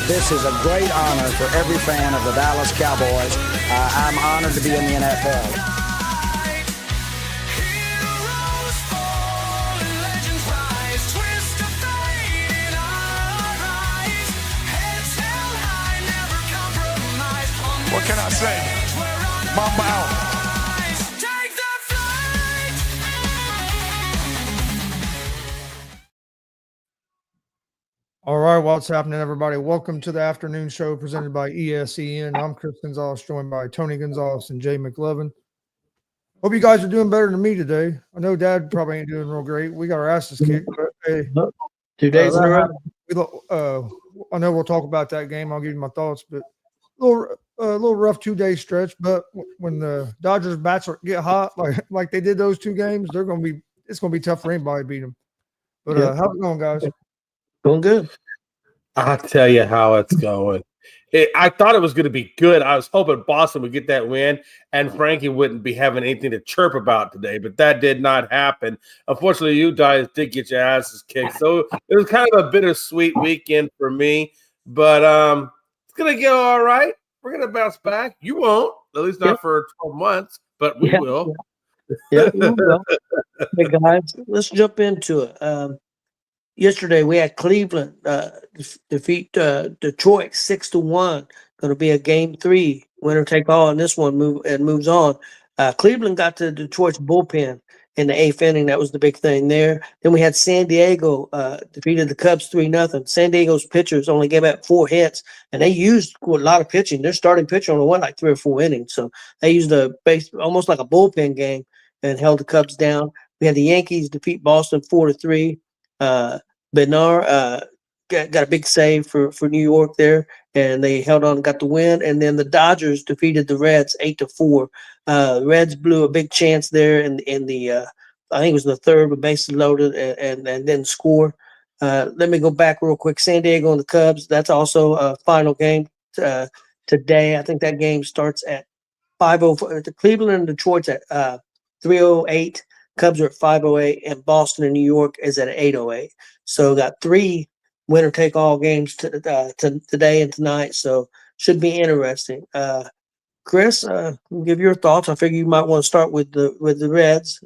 This is a great honor for every fan of the Dallas Cowboys. I'm honored to be in the NFL. What can I say? Mamba out. All right, what's happening, everybody? Welcome to the afternoon show presented by ESEN. I'm Chris Gonzalez, joined by Tony Gonzalez and Jay McLovin. Hope you guys are doing better than me today. I know Dad probably ain't doing real great. We got our asses kicked. But hey, 2 days in a row. I know we'll talk about that game. I'll give you my thoughts, but a little rough 2-day stretch. But when the Dodgers bats get hot, like they did those 2 games, it's gonna be tough for anybody to beat them. But how's it going, guys? Going good. I'll tell you how it's going. I thought it was going to be good. I was hoping Boston would get that win and Frankie wouldn't be having anything to chirp about today, but that did not happen. Unfortunately, you guys did get your asses kicked. So it was kind of a bittersweet weekend for me, but it's going to get all right. We're going to bounce back. You won't, at least not for 12 months, but we will. Yeah, we will. Hey, guys, let's jump into it. Yesterday, we had Cleveland defeat Detroit 6-1. Going to be a game 3, winner take all, and this one moves on. Cleveland got to Detroit's bullpen in the 8th inning. That was the big thing there. Then we had San Diego defeated the Cubs 3-0. San Diego's pitchers only gave up 4 hits, and they used a lot of pitching. Their starting pitcher only won like 3 or 4 innings, so they used almost like a bullpen game and held the Cubs down. We had the Yankees defeat Boston 4-3. Bednar got a big save for New York there, and they held on and got the win. And then the Dodgers defeated the Reds 8-4. Reds blew a big chance there in the I think it was the 3rd with bases loaded and didn't score. Let me go back real quick. San Diego and the Cubs. That's also a final game today. I think that game starts at 5:04. The Cleveland and Detroit's at 3:08. Cubs are at 5:08, and Boston and New York is at 8:08. So got 3 winner-take-all games today and tonight. So should be interesting. Chris, give your thoughts. I figure you might want to start with the Reds.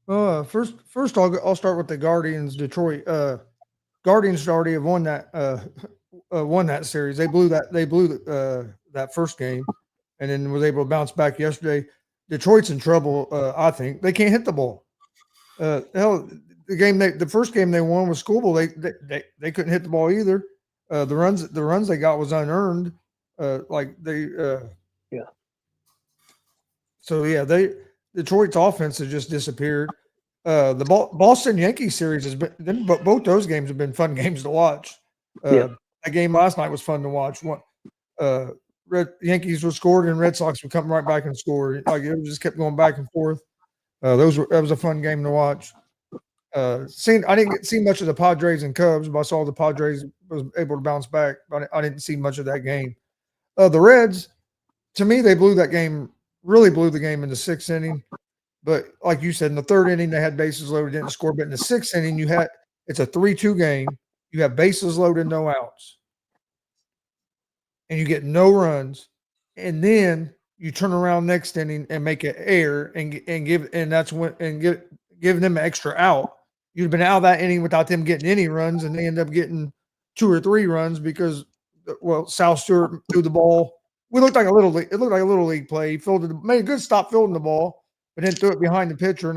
First I'll start with the Guardians. Detroit Guardians already have won that series. They blew that first game, and then was able to bounce back yesterday. Detroit's in trouble. I think they can't hit the ball. Hell, the first game they won was Schoolville. They couldn't hit the ball either. The runs they got was unearned. Detroit's offense has just disappeared. The Boston Yankees series has been, but both those games have been fun games to watch. That game last night was fun to watch. Yankees were scored and Red Sox would come right back and score. Like it just kept going back and forth. That was a fun game to watch. I didn't see much of the Padres and Cubs, but I saw the Padres was able to bounce back. But I didn't see much of that game. The Reds, to me, they really blew the game in the 6th inning. But like you said, in the 3rd inning, they had bases loaded, didn't score. But in the 6th inning, it's a 3-2 game. You have bases loaded, no outs. And you get no runs, and then you turn around next inning and make an error and give them an extra out. You'd have been out of that inning without them getting any runs, and they end up getting 2 or 3 runs because Sal Stewart threw the ball. It looked like a little league play. He made a good stop fielding the ball, but then threw it behind the pitcher,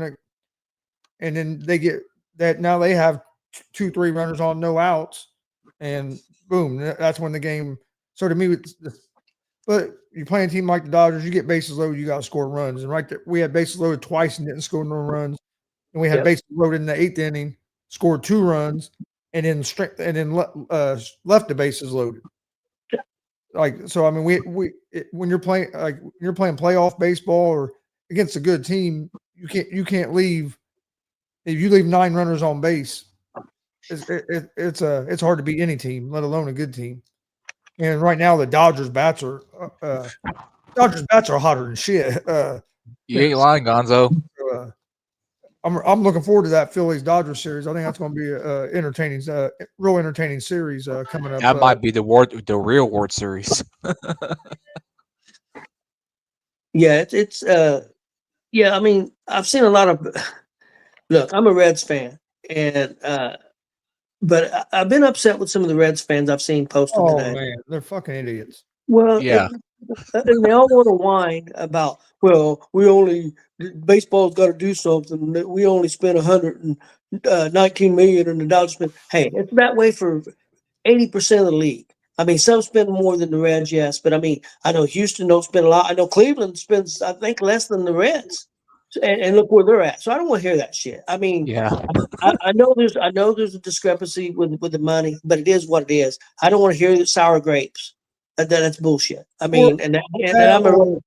and then they get that. Now they have 2-3 runners on, no outs, and boom, that's when the game. So to me, but you play a team like the Dodgers, you get bases loaded, you got to score runs. And right there, we had bases loaded twice and didn't score no runs. And we had bases loaded in the 8th inning, scored 2 runs, and then left the bases loaded. So I mean, when you're playing playoff baseball or against a good team, you can't leave. If you leave 9 runners on base, it's hard to beat any team, let alone a good team. And right now, the Dodgers bats are hotter than shit. You ain't lying, Gonzo. I'm looking forward to that Phillies Dodgers series. I think that's going to be a entertaining, real entertaining series coming up. That might be the real World Series. Yeah, it's yeah. I mean, I've seen a lot of. Look, I'm a Reds fan, and but I've been upset with some of the Reds fans I've seen posted Oh today. man, they're fucking idiots. Well, Yeah. and they all want to whine about. Well, baseball's got to do something. We only spent 119 million, and the Dodgers spent. Hey, it's that way for 80% of the league. I mean, some spend more than the Reds, yes, but I mean, I know Houston don't spend a lot. I know Cleveland spends, I think, less than the Reds, and look where they're at. So I don't want to hear that shit. I mean, Yeah. I know there's a discrepancy with the money, but it is what it is. I don't want to hear the sour grapes. That's bullshit. I mean, and I'm a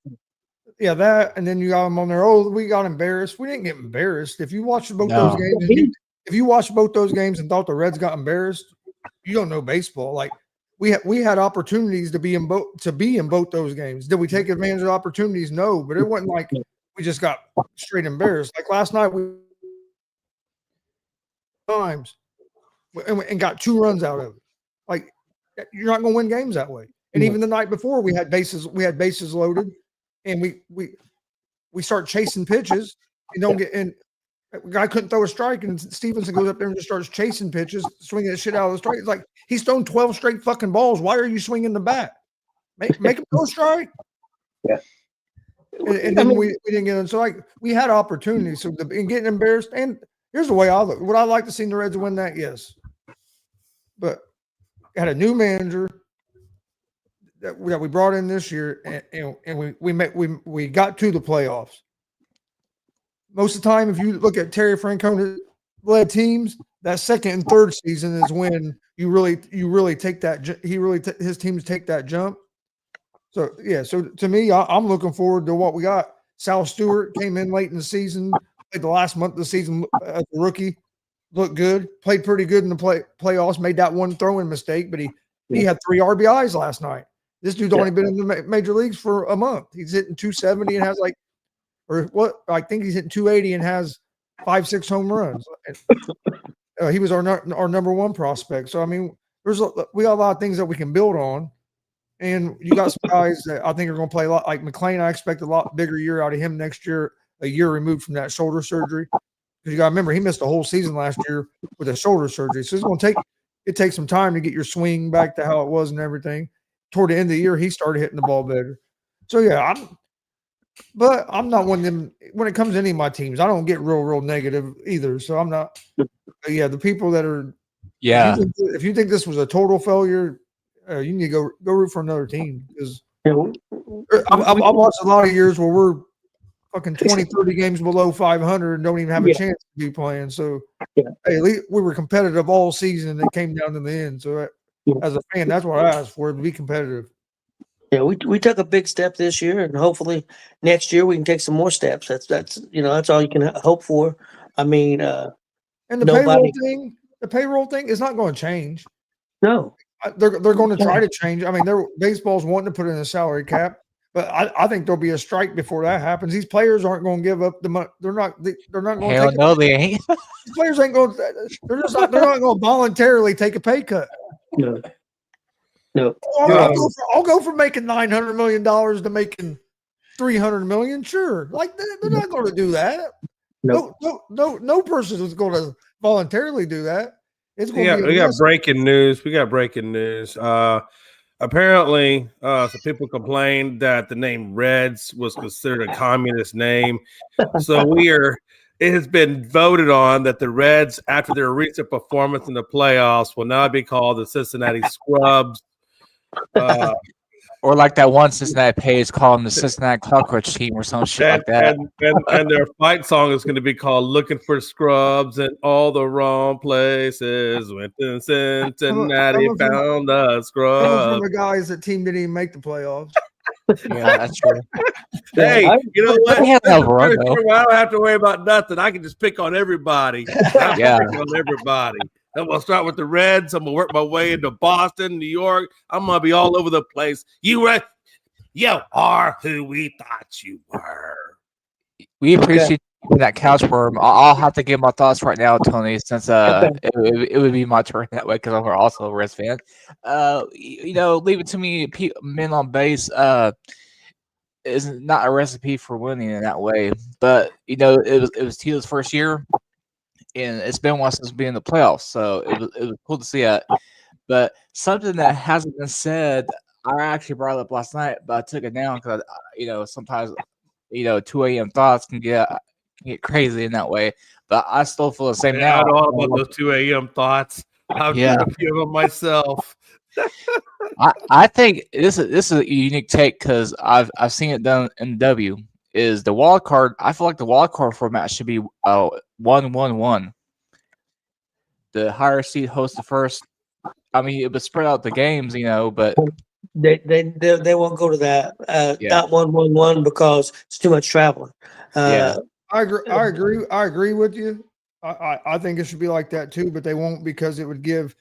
Yeah, that, and then you got them on there. Oh, we got embarrassed. We didn't get embarrassed. If you watched both No. those games, if you watched both those games and thought the Reds got embarrassed, you don't know baseball. Like we had opportunities to be in both those games. Did we take advantage of opportunities? No, but it wasn't like we just got straight embarrassed. Like last night, we times and got 2 runs out of it. Like you're not going to win games that way. And even the night before, we had bases loaded, and we start chasing pitches and don't get in. The guy couldn't throw a strike, and Stevenson goes up there and just starts chasing pitches, swinging the shit out of the strike. It's like he's thrown 12 straight fucking balls. Why are you swinging the bat? Make him throw a strike. Yeah. And then we didn't get in. So like we had opportunities. So in getting embarrassed, and here's the way I look. Would I like to see the Reds win that? Yes. But had a new manager that we brought in this year, and we got to the playoffs. Most of the time, if you look at Terry Francona led teams, that second and third season is when you really take that. His teams take that jump. So yeah, so to me, I'm looking forward to what we got. Sal Stewart came in late in the season, played the last month of the season as a rookie, looked good, played pretty good in the playoffs, made that one throwing mistake, but he had 3 RBIs last night. This dude's only been in the major leagues for a month. He's hitting 270 and has I think he's hitting 280 and has 5-6 home runs. He was our number 1 prospect. So I mean, we got a lot of things that we can build on, and you got some guys that I think are going to play a lot. Like McLean, I expect a lot bigger year out of him next year. A year removed from that shoulder surgery, because you got to remember he missed a whole season last year with a shoulder surgery. So it's going to take some time to get your swing back to how it was and everything. Toward the end of the year, he started hitting the ball better. So yeah, I'm not one of them when it comes to any of my teams. I don't get real negative either. So I'm not. Yeah, the people that are. Yeah. If you think this was a total failure, you need to go root for another team, because I've watched a lot of years where we're fucking 20, 30 games below 500 and don't even have a chance to be playing. So hey, at least we were competitive all season, and it came down to the end. So as a fan, that's what I asked for, to be competitive. Yeah, we took a big step this year, and hopefully next year we can take some more steps. That's all you can hope for. I mean, and the payroll thing is not going to change. No, they're going to try to change. I mean, baseball's wanting to put in a salary cap, but I think there'll be a strike before that happens. These players aren't going to give up the money. They're not going to. Hell no, they ain't. These players ain't going. They're not going to voluntarily take a pay cut. No. I'll go from making $900 million to making $300 million. Sure, like they're not going to do that. No person is going to voluntarily do that. It's going to be. We got breaking news. Apparently, some people complained that the name Reds was considered a communist name. So it has been voted on that the Reds, after their recent performance in the playoffs, will now be called the Cincinnati Scrubs. Or like that one Cincinnati page called them the Cincinnati Cockroach Team or some shit like that. And their fight song is going to be called "Looking for Scrubs in All the Wrong Places." Went to Cincinnati, found the scrubs. The guys that team didn't even make the playoffs. Yeah, that's true. Hey, you know what? I don't have to worry about nothing. I can just pick on everybody. Pick on everybody. I'm going to start with the Reds. I'm going to work my way into Boston, New York. I'm going to be all over the place. You are who we thought you were. We appreciate that couch worm. I'll have to give my thoughts right now, Tony, since it would be my turn that way because I'm also a Reds fan. Leave it to me. Men on base is not a recipe for winning in that way, but it was Tito's first year, and it's been one since being in the playoffs, so it was cool to see that. But something that hasn't been said, I actually brought it up last night, but I took it down because sometimes 2 a.m. thoughts can get crazy in that way. But I still feel the same now. I know all about those 2 a.m. thoughts. I've done a few of them myself. I think this is a unique take because I've seen it done in W. Is the wild card? I feel like the wild card format should be 1-1-1. The higher seed hosts the first. I mean, it would spread out the games, but They won't go to that. Not 1-1-1 because it's too much traveling. I agree with you. I think it should be like that too, but they won't because it would give.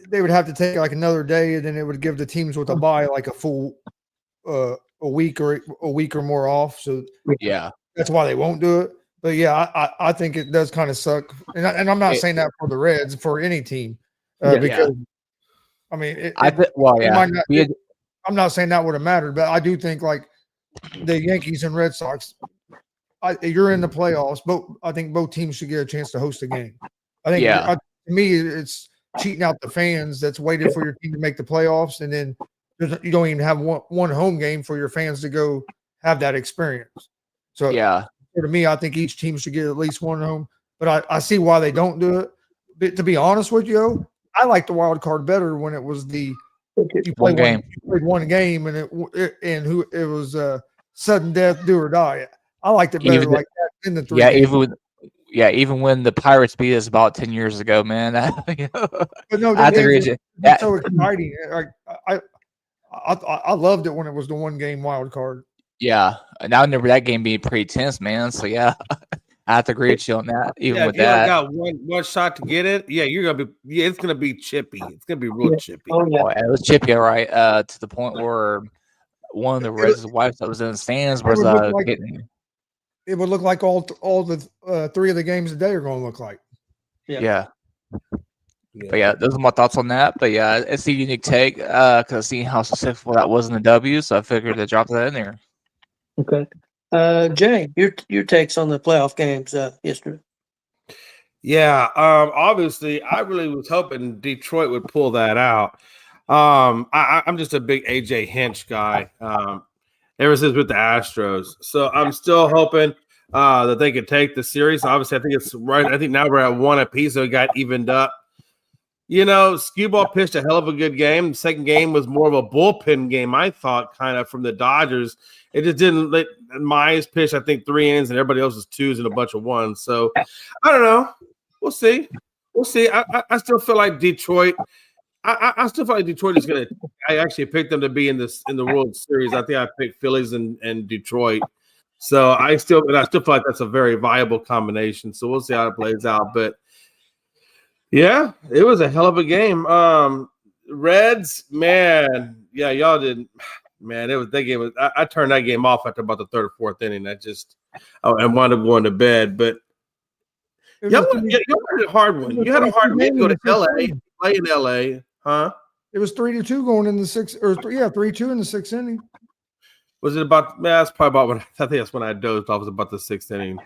They would have to take like another day, and then it would give the teams with a bye like a full a week or more off. So that's why they won't do it. But I think it does kind of suck, and I'm not saying that for the Reds, for any team, because I mean, I'm not saying that would have mattered, but I do think like the Yankees and Red Sox, you're in the playoffs, but I think both teams should get a chance to host a game. I think to me, it's cheating out the fans that's waited for your team to make the playoffs, and then you don't even have one home game for your fans to go have that experience. So to me, I think each team should get at least one home, but I see why they don't do it. But to be honest with you, I like the wild card better when it was you played one game and it was sudden death, do or die. I liked it better like that in the 3 games. Even when the Pirates beat us about 10 years ago, man. But no, it's so exciting. I loved it when it was the 1 game wild card. Yeah, and I remember that game being pretty tense, man. So I have to agree with you on that. Even with that, got one shot to get it. Yeah, it's gonna be chippy. It's gonna be real chippy. Oh, it was chippy, all right. To the point where one of the Reds' wives that was in the stands was it would look like all the 3 of the games today are going to look like. Yeah. But those are my thoughts on that. But it's a unique take because I've seen how successful that was in the W, so I figured to drop that in there. Okay. Jay, your takes on the playoff games yesterday. Yeah, obviously, I really was hoping Detroit would pull that out. I'm just a big AJ Hinch guy. Ever since with the Astros. So I'm still hoping that they could take the series. Obviously, I think it's right. I think now we're at 1 apiece, so it got evened up. Skewball pitched a hell of a good game. The second game was more of a bullpen game, I thought, kind of from the Dodgers. It just didn't let Mize pitch, I think, 3 innings, and everybody else was 2s and a bunch of 1s. So I don't know. We'll see. I still feel like Detroit – I still feel like Detroit is going to – I actually picked them to be in the World Series. I think I picked Phillies and Detroit. So I still feel like that's a very viable combination. So we'll see how it plays out. But, yeah, it was a hell of a game. Reds, man, y'all didn't – man, I turned that game off after about the 3rd or 4th inning. I wound up going to bed. But y'all had a hard one. You had a hard one to go to L.A., play in L.A., huh? It was 3-2 going in the 6th, 3-2 in the 6th inning. Was it about? That's probably about when I think that's when I dozed off. Was about the 6th inning.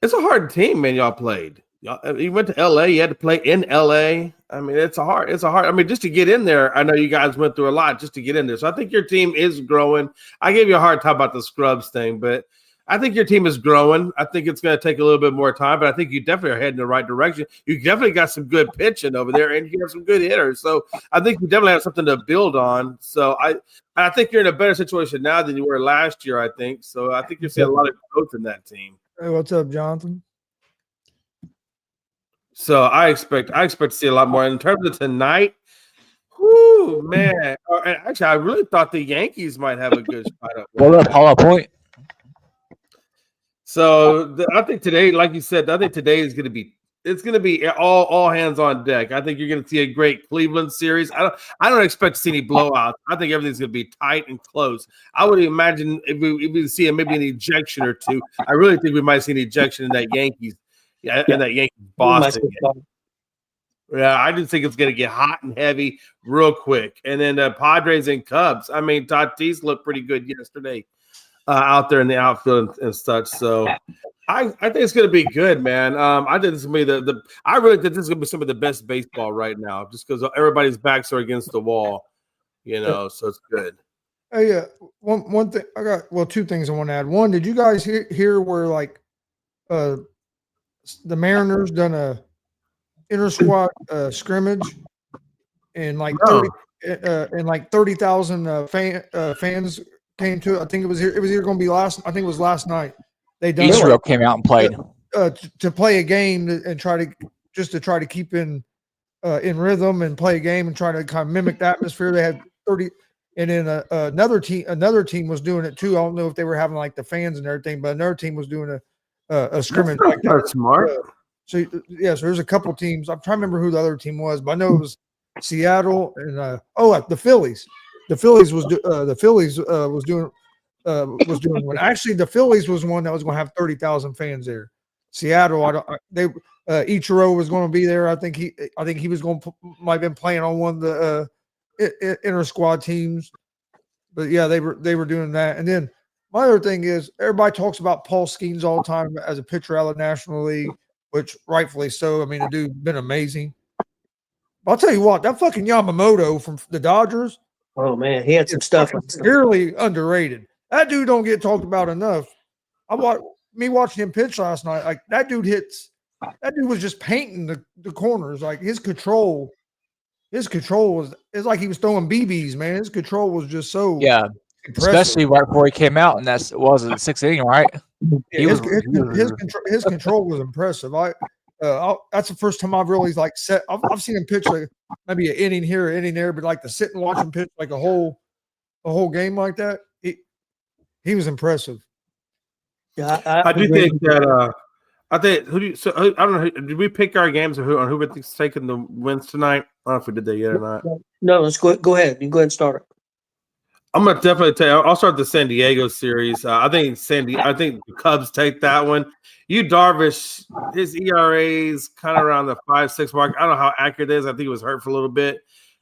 It's a hard team, man. Y'all played. You went to LA. You had to play in LA. I mean, it's a hard. I mean, just to get in there. I know you guys went through a lot just to get in there. So I think your team is growing. I gave you a hard time about the scrubs thing, but I think your team is growing. I think it's going to take a little bit more time, but I think you definitely are heading in the right direction. You definitely got some good pitching over there, and you have some good hitters. So I think you definitely have something to build on. So I think you're in a better situation now than you were last year, I think. So I think you're seeing a lot of growth in that team. Hey, what's up, Jonathan? So I expect to see a lot more. In terms of tonight, whoo, man. Actually, I really thought the Yankees might have a good shot at Hold up, Hollow Point. So I think today, like you said, I think today is going to be it's going to be all hands on deck. I think you're going to see a great Cleveland series. I don't expect to see any blowouts. I think everything's going to be tight and close. I would imagine if we see maybe an ejection or two. I really think we might see an ejection in that Yankees, in that Yankees Boston game. Yeah, I just think it's going to get hot and heavy real quick. And then the Padres and Cubs. I mean, Tatis looked pretty good yesterday out there in the outfield and such. So I think it's going to be good, man. I think this is going to be I really think this is going to be some of the best baseball right now, just because everybody's backs are against the wall, so it's good. Hey, one thing I got. Two things I want to add. One, did you guys hear where the Mariners done a inter squad scrimmage and 30,000 fans came to it. I think it was either going to be last night. They done Israel came out and played to play a game and try to keep in rhythm and play a game and try to kind of mimic the atmosphere. They had 30, and then another team was doing it too. I don't know if they were having the fans and everything, but another team was doing a scrimmage like that. That's smart. So there's a couple teams. I'm trying to remember who the other team was, but I know it was Seattle and the Phillies. The Phillies was doing one. Actually, the Phillies was one that was going to have 30,000 fans there. Seattle, Ichiro was going to be there. I think he was might have been playing on one of the inter squad teams. But yeah, they were doing that. And then my other thing is everybody talks about Paul Skeens all the time as a pitcher out of the National League, which rightfully so. I mean, the dude's been amazing. But I'll tell you what, that fucking Yamamoto from the Dodgers. Oh man, he had some stuff. Severely underrated. That dude don't get talked about enough. Watching him pitch last night. That dude was just painting the corners. His control was. It's like he was throwing BBs. Man, his control was just so impressive. Especially right before he came out, and that's the 6th inning, right? His control was impressive. That's the first time I've really set. I've seen him pitch maybe an inning here, an inning there, but to sit and watch him pitch a whole game like that, he was impressive. Yeah, I do think that. I think I don't know. Did we pick our games on who we think's taking the wins tonight? I don't know if we did that yet or not. No, let's go ahead. You go ahead and start it. I'm gonna definitely tell you. I'll start the San Diego series. I think the Cubs take that one. Darvish, his ERA is kind of around the 5.6 mark. I don't know how accurate it is. I think he was hurt for a little bit,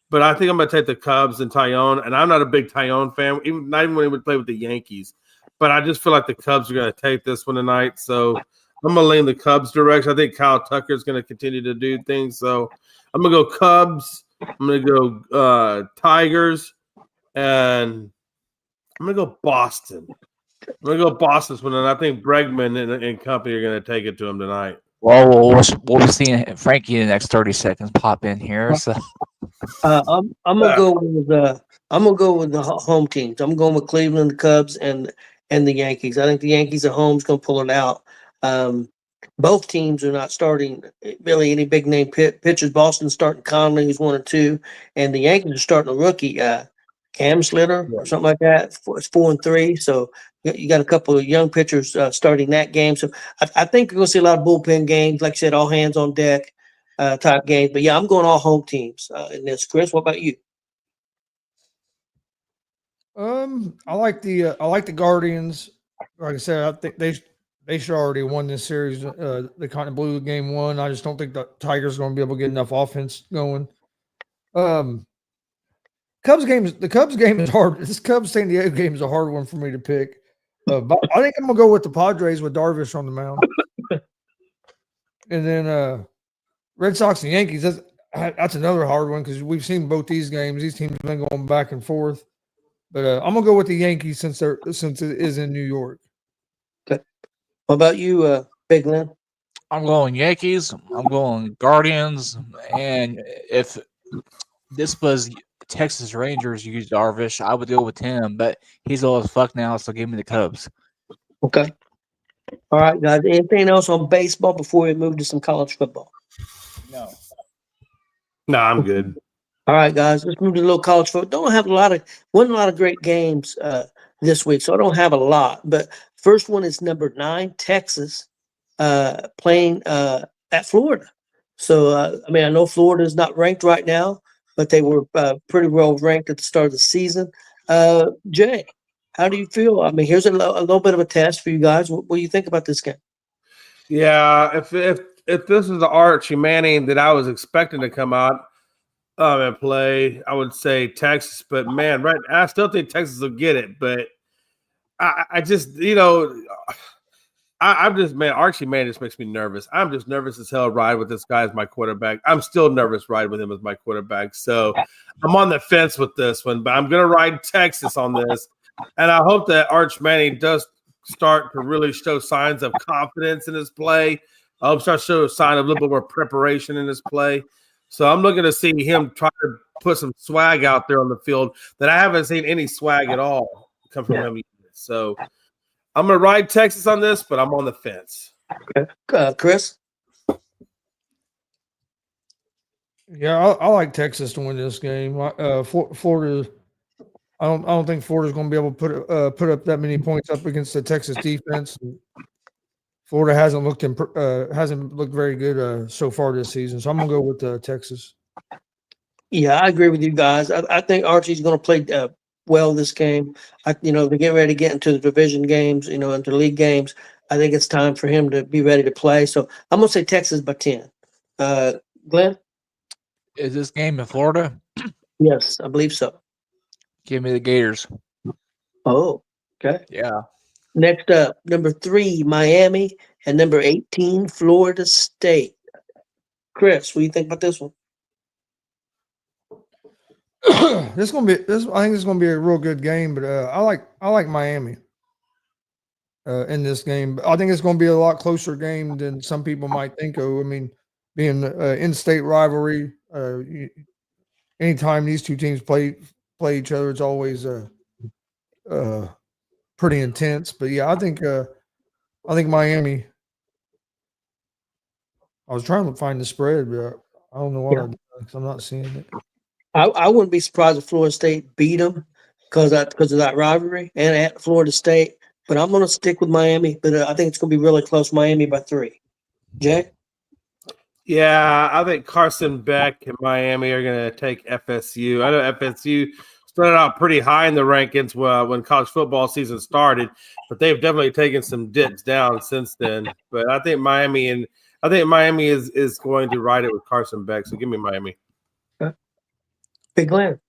but I think I'm gonna take the Cubs and Tyone. And I'm not a big Tyone fan, not even when he would play with the Yankees. But I just feel like the Cubs are gonna take this one tonight. So I'm gonna lean the Cubs direction. I think Kyle Tucker is gonna continue to do things. So I'm gonna go Cubs. I'm gonna go Tigers. And I'm going to go Boston. I'm going to go Boston this one, and I think Bregman and company are going to take it to him tonight. Well, we'll be seeing Frankie in the next 30 seconds pop in here. So I'm gonna go with the home teams. I'm going with Cleveland, the Cubs, and the Yankees. I think the Yankees at home is going to pull it out. Both teams are not starting really any big name pitchers. Boston's starting Conley, who's 1-2, and the Yankees are starting a rookie. Cam Slitter or something like that. It's 4-3. So you got a couple of young pitchers starting that game. So I think you're going to see a lot of bullpen games. Like I said, all hands on deck type games. But yeah, I'm going all home teams in this. Chris, what about you? I like the Guardians. Like I said, I think they should already won this series. They kind of blew game one. I just don't think the Tigers are going to be able to get enough offense going. The Cubs game is hard. This Cubs San Diego game is a hard one for me to pick. But I think I'm gonna go with the Padres with Darvish on the mound, and then Red Sox and Yankees. That's another hard one because we've seen both these games. These teams have been going back and forth. But I'm gonna go with the Yankees since it is in New York. Okay. What about you, Big Lynn? I'm going Yankees. I'm going Guardians. And if this was Texas Rangers used Darvish, I would deal with him, but he's old as fuck now, so give me the Cubs. Okay. All right, guys. Anything else on baseball before we move to some college football? No, I'm good. All right, guys. Let's move to a little college football. Wasn't a lot of great games this week, so I don't have a lot. But first one is number 9, Texas, playing at Florida. So, I mean, I know Florida is not ranked right now, but they were pretty well ranked at the start of the season. Jay, how do you feel? I mean, here's a little bit of a test for you guys. What do you think about this game? Yeah, if this is the Archie Manning that I was expecting to come out and play, I would say Texas. But man, right, I still think Texas will get it. But I just, I'm just, man, Archie Manning just makes me nervous. I'm just nervous as hell ride with this guy as my quarterback. I'm still nervous ride with him as my quarterback. So I'm on the fence with this one, but I'm going to ride Texas on this. And I hope that Arch Manning does start to really show signs of confidence in his play. I hope start to show a sign of a little bit more preparation in his play. So I'm looking to see him try to put some swag out there on the field that I haven't seen any swag at all come from him. So I'm going to ride Texas on this, but I'm on the fence. Okay. Chris? Yeah, I like Texas to win this game. Florida, I don't think Florida's going to be able to put up that many points up against the Texas defense. Florida hasn't looked very good so far this season, so I'm gonna go with Texas. Yeah, I agree with you guys. I think Archie's going to play well this game. To get ready to get into the division games, into league games. I think it's time for him to be ready to play. So I'm going to say Texas by 10. Glenn? Is this game in Florida? Yes, I believe so. Give me the Gators. Oh, okay. Yeah. Next up, number 3, Miami, and number 18, Florida State. Chris, what do you think about this one? I think it's gonna be a real good game, but I like Miami in this game. I think it's gonna be a lot closer game than some people might think of. I mean, being in-state rivalry, anytime these two teams play each other, it's always pretty intense. But yeah, I think Miami. I was trying to find the spread, but I don't know what I did because I'm not seeing it. I wouldn't be surprised if Florida State beat them because of that rivalry and at Florida State. But I'm going to stick with Miami. But I think it's going to be really close. Miami by 3. Jay? Yeah, I think Carson Beck and Miami are going to take FSU. I know FSU started out pretty high in the rankings when college football season started, but they've definitely taken some dips down since then. But I think Miami is going to ride it with Carson Beck. So give me Miami. Big Glenn.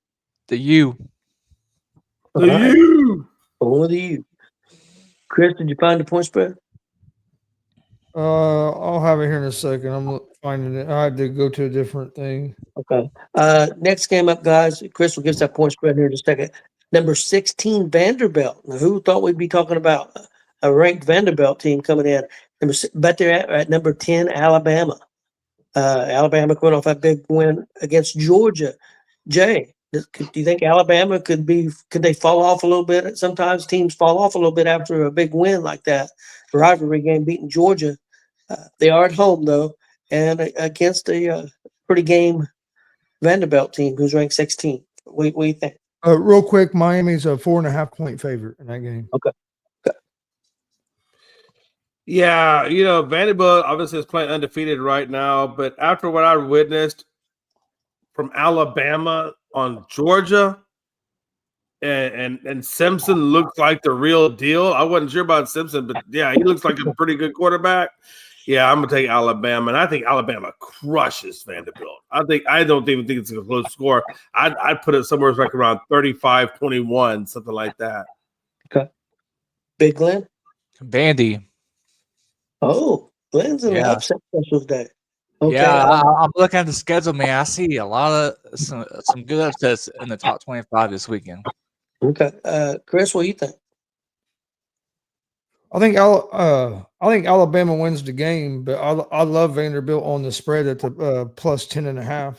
The U. The U. Over the U. Chris, did you find the point spread? I'll have it here in a second. I'm finding it. I had to go to a different thing. Okay. Next game up, guys. Chris will give us that point spread here in a second. Number 16, Vanderbilt. Now, who thought we'd be talking about a ranked Vanderbilt team coming in? But they're at number 10, Alabama. Alabama coming off that big win against Georgia. Jay, do you think Alabama could they fall off a little bit? Sometimes teams fall off a little bit after a big win like that. Rivalry game beating Georgia. They are at home, though, and against a pretty game Vanderbilt team who's ranked 16. What do you think? Real quick, Miami's a 4.5 point favorite in that game. Okay. Yeah, Vanderbilt obviously is playing undefeated right now, but after what I witnessed from Alabama on Georgia, and Simpson looks like the real deal. I wasn't sure about Simpson, but yeah, he looks like a pretty good quarterback. Yeah, I'm gonna take Alabama, and I think Alabama crushes Vanderbilt. I don't even think it's a close score. I'd put it somewhere like around 35-21, something like that. Okay. Big Glenn? Vandy. Oh, Glenn's in the upset special today. Okay. Yeah, I'm looking at the schedule, man. I see a lot of some good upsets in the top 25 this weekend. Okay. Chris, what do you think? I think Alabama wins the game, but I love Vanderbilt on the spread at the plus 10.5.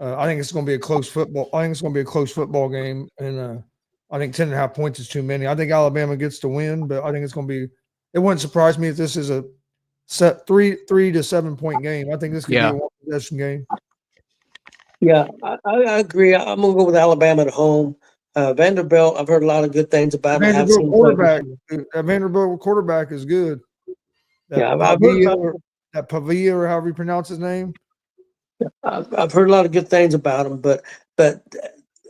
I think it's going to be a close football. I think it's going to be a close football game, and I think 10.5 points is too many. I think Alabama gets the win, but I think it's going to be. It wouldn't surprise me if this is a set 3 to 7 point game. I think this could be a one possession game. Yeah, I agree. I'm gonna go with Alabama at home. Vanderbilt, I've heard a lot of good things about it. Vanderbilt quarterback is good. Yeah, that that Pavia or however you pronounce his name. I've heard a lot of good things about him, but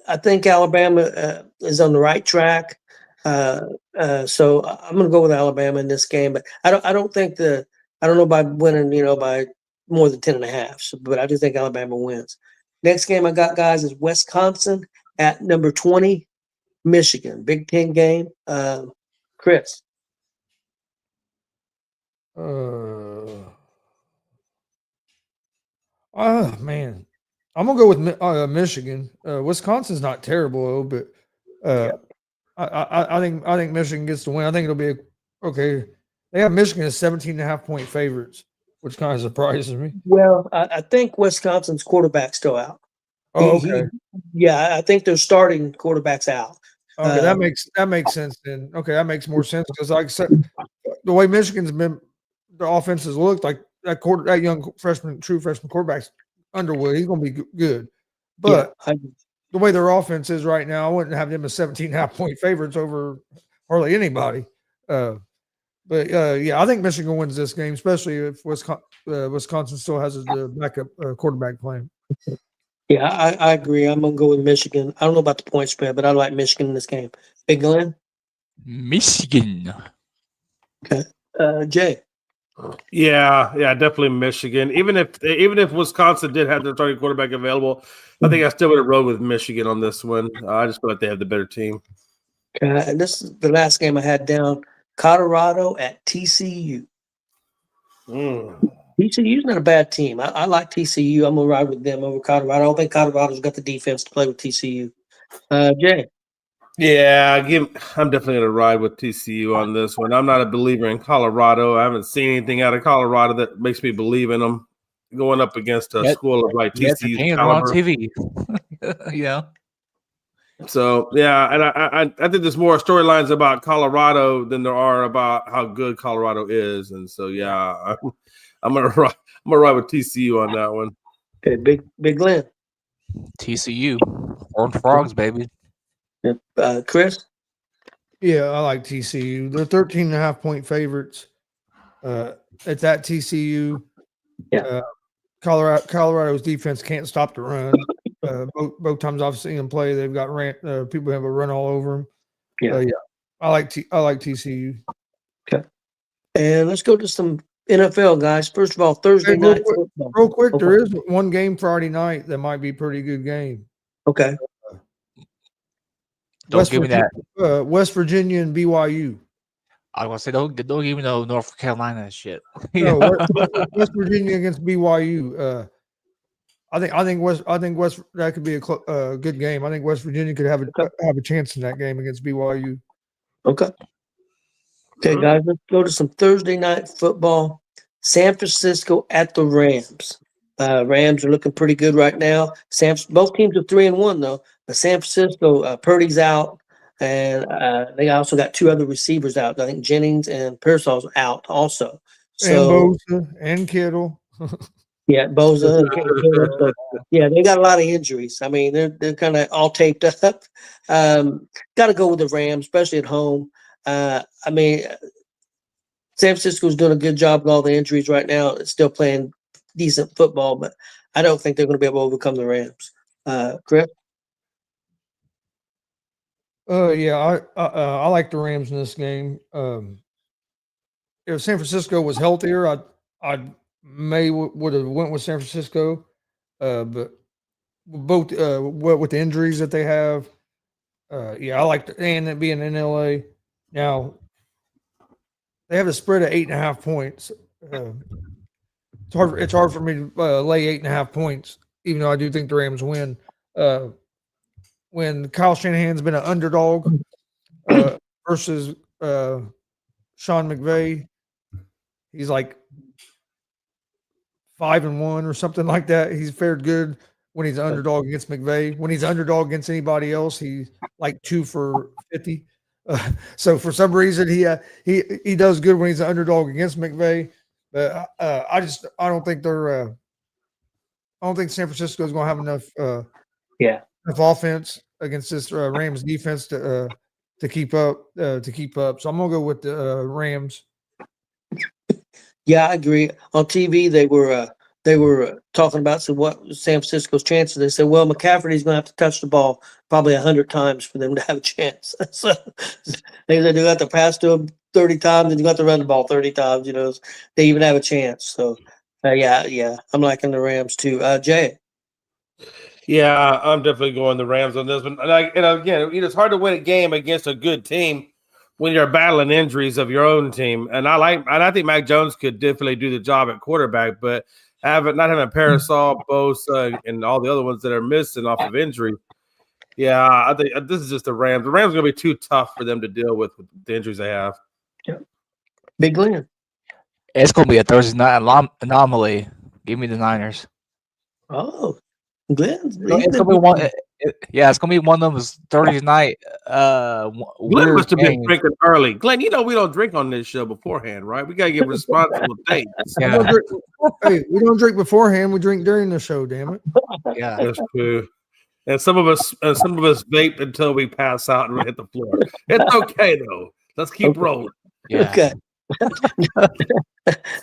I think Alabama is on the right track. So I'm going to go with Alabama in this game, but I don't know by winning, by more than 10.5. So, but I do think Alabama wins. Next game I got, guys, is Wisconsin at number 20, Michigan. Big Ten game. Chris. Man, I'm gonna go with Michigan. Wisconsin's not terrible, but I think Michigan gets the win. I think it'll be okay. They have Michigan as 17.5-point favorites, which kind of surprises me. Well, I think Wisconsin's quarterback's still out. Oh, okay. I think their starting quarterback's out. Okay, that makes sense then. Okay, that makes more sense because, like I said, the way Michigan's been, the offense has looked like that young true freshman quarterback's Underwood. He's going to be good, but the way their offense is right now, I wouldn't have them as 17.5-point favorites over hardly anybody. I think Michigan wins this game, especially if Wisconsin still has the backup quarterback playing. Yeah, I agree. I'm going to go with Michigan. I don't know about the point spread, but I like Michigan in this game. Big Glenn? Michigan. Okay. Jay? Yeah, definitely Michigan. Even if Wisconsin did have their starting quarterback available, I think I still would have rode with Michigan on this one. I just feel like they have the better team. And this is the last game I had down. Colorado at TCU. TCU's not a bad team. I like TCU. I'm going to ride with them over Colorado. I don't think Colorado's got the defense to play with TCU. Jay? Yeah, I'm definitely going to ride with TCU on this one. I'm not a believer in Colorado. I haven't seen anything out of Colorado that makes me believe in them going up against a school of like TCU's caliber. On TV. So, yeah, and I think there's more storylines about Colorado than there are about how good Colorado is. And so, yeah, I'm gonna ride with TCU on that one. Okay, big Glenn. TCU. Horned Frogs, baby. Chris? Yeah, I like TCU. They're 13.5-point favorites. It's at TCU. Yeah. Colorado's defense can't stop the run. Both times I've seen them play, they've got people have a run all over them. Yeah, I like TCU. Okay, and let's go to some NFL guys. First of all, Thursday night football. Real quick, there is one game Friday night that might be a pretty good game. Okay. Don't give me that. West Virginia and BYU. I was gonna say don't give me no North Carolina shit. No, West Virginia against BYU. I think West that could be a good game. I think West Virginia could have a chance in that game against BYU. Okay, guys, let's go to some Thursday night football. San Francisco at the Rams. Rams are looking pretty good right now. Both teams are 3-1 though. But San Francisco, Purdy's out, and they also got two other receivers out. I think Jennings and Pearsall's out also. So, and Bosa and Kittle. Yeah, Bosa. So, yeah, they got a lot of injuries. I mean, they're kind of all taped up. Got to go with the Rams, especially at home. I mean, San Francisco's doing a good job with all the injuries right now. It's still playing decent football, but I don't think they're going to be able to overcome the Rams. Chris? Yeah, I like the Rams in this game. If San Francisco was healthier, I would have went with San Francisco, but both with the injuries that they have, I like and it being in LA. Now they have a spread of 8.5 points. It's hard for me to lay 8.5 points, even though I do think the Rams win. When Kyle Shanahan's been an underdog versus Sean McVay, he's like 5-1 or something like that. He's fared good when he's an underdog against McVay. When he's an underdog against anybody else, he's like 2 for 50. So for some reason, he does good when he's an underdog against McVay. But I don't think I don't think San Francisco is going to have enough offense against this Rams defense to keep up. So I'm going to go with the Rams. Yeah, I agree. On TV, they were talking about what San Francisco's chances. They said, well, McCaffrey's going to have to touch the ball probably 100 times for them to have a chance. So they said you got to pass to him 30 times and you got to run the ball 30 times. They even have a chance. So yeah, I'm liking the Rams too. Jay. Yeah, I'm definitely going the Rams on this one. And again, it's hard to win a game against a good team when you're battling injuries of your own team. And I think Mac Jones could definitely do the job at quarterback, but not having Parasol, Bosa, and all the other ones that are missing off of injury. Yeah, I think this is just the Rams. The Rams are going to be too tough for them to deal with the injuries they have. Yeah. Big Glenn. It's going to be a Thursday night anomaly. Give me the Niners. Oh, Glenn. It's gonna be one. It's gonna be one of those Thursday night. Glenn must have been drinking early. Glenn, we don't drink on this show beforehand, right? We gotta give responsible dates. Yeah. Hey, we don't drink beforehand. We drink during the show. Damn it. Yeah, that's true. And some of us vape until we pass out and hit the floor. It's okay though. Let's keep rolling. Yeah. Okay.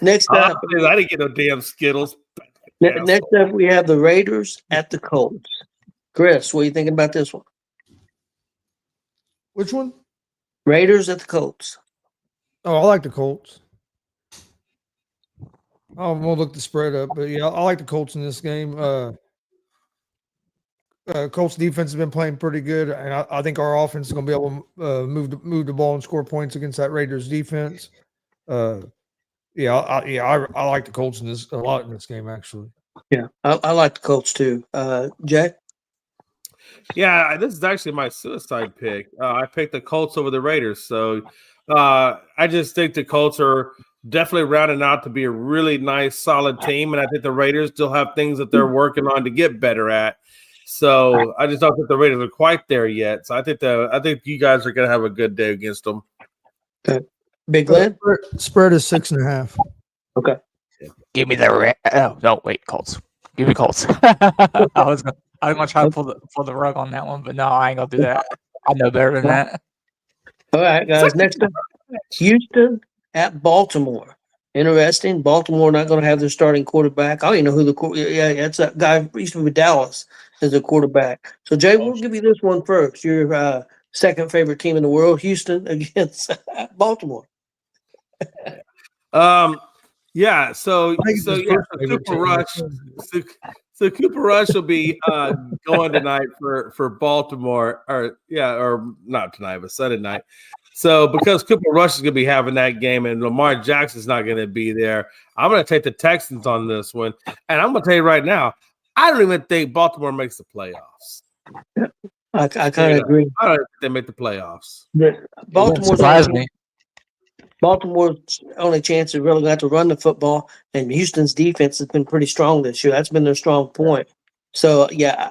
Next up, I didn't get no damn Skittles. Next up, we have the Raiders at the Colts. Chris, what are you thinking about this one? Which one? Raiders at the Colts. Oh, I like the Colts. I'm gonna look the spread up, but yeah, I like the Colts in this game. Colts defense has been playing pretty good, and I think our offense is gonna be able to move the ball and score points against that Raiders defense. I like the Colts a lot in this game, actually. Yeah, I like the Colts too. Jack? Yeah, this is actually my suicide pick. I picked the Colts over the Raiders. So I just think the Colts are definitely rounding out to be a really nice, solid team. And I think the Raiders still have things that they're working on to get better at. So I just don't think the Raiders are quite there yet. So I think you guys are going to have a good day against them. Okay. Big Glenn? Spread is 6.5. Okay. Give me the Colts. Give me Colts. I was gonna try to pull the rug on that one, but no, I ain't gonna do that. I know better than that. All right, guys. Next up, Houston at Baltimore. Interesting. Baltimore not going to have their starting quarterback. I don't even know who it's that guy who used to be with Dallas as their quarterback. So Jay, we'll give you this one first. Your second favorite team in the world, Houston against Baltimore. Yeah, so Cooper Rush. So Cooper Rush will be going tonight for Baltimore, or not tonight, but Sunday night. So because Cooper Rush is going to be having that game and Lamar Jackson's not going to be there, I'm going to take the Texans on this one. And I'm going to tell you right now, I don't even think Baltimore makes the playoffs. I kind of agree. I don't think they make the playoffs. Baltimore's only chance is really going to have to run the football, and Houston's defense has been pretty strong this year. That's been their strong point. So, yeah,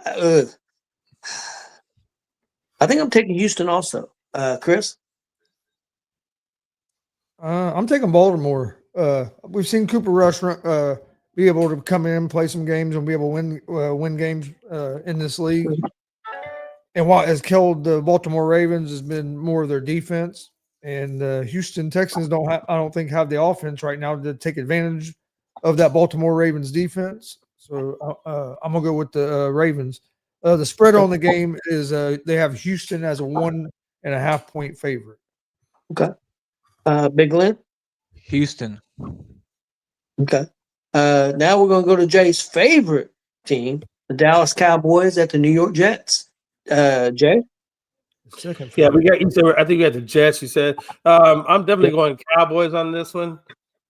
I think I'm taking Houston also. Chris? I'm taking Baltimore. We've seen Cooper Rush be able to come in, play some games, and be able to win games in this league. And what has killed the Baltimore Ravens has been more of their defense. And Houston Texans I don't think have the offense right now to take advantage of that Baltimore Ravens defense. So I'm gonna go with the Ravens. The spread on the game is they have Houston as a 1.5 point favorite. Okay. Big Glenn? Houston. Okay. Now we're gonna go to Jay's favorite team, the Dallas Cowboys at the New York Jets. Jay? Yeah, we got. I think you got the Jets. You said. I'm definitely going Cowboys on this one.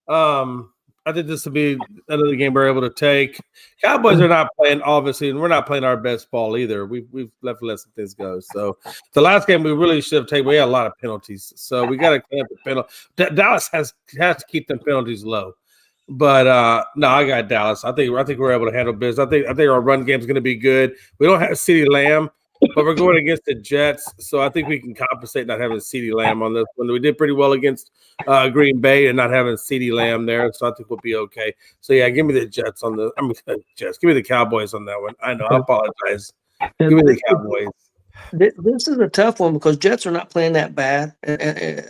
I think this will be another game we're able to take. Cowboys are not playing, obviously, and we're not playing our best ball either. We've let some things go. So the last game we really should have taken. We had a lot of penalties, so we got to clean up the penalty. Dallas has to keep them penalties low. But no, I got Dallas. I think we're able to handle business. I think our run game is going to be good. We don't have CeeDee Lamb. But we're going against the Jets, so I think we can compensate not having CeeDee Lamb on this one. We did pretty well against Green Bay and not having CeeDee Lamb there, so I think we'll be okay. So, yeah, give me the Jets on the – Jets. Give me the Cowboys on that one. I know. I apologize. Give me the Cowboys. This is a tough one because Jets are not playing that bad.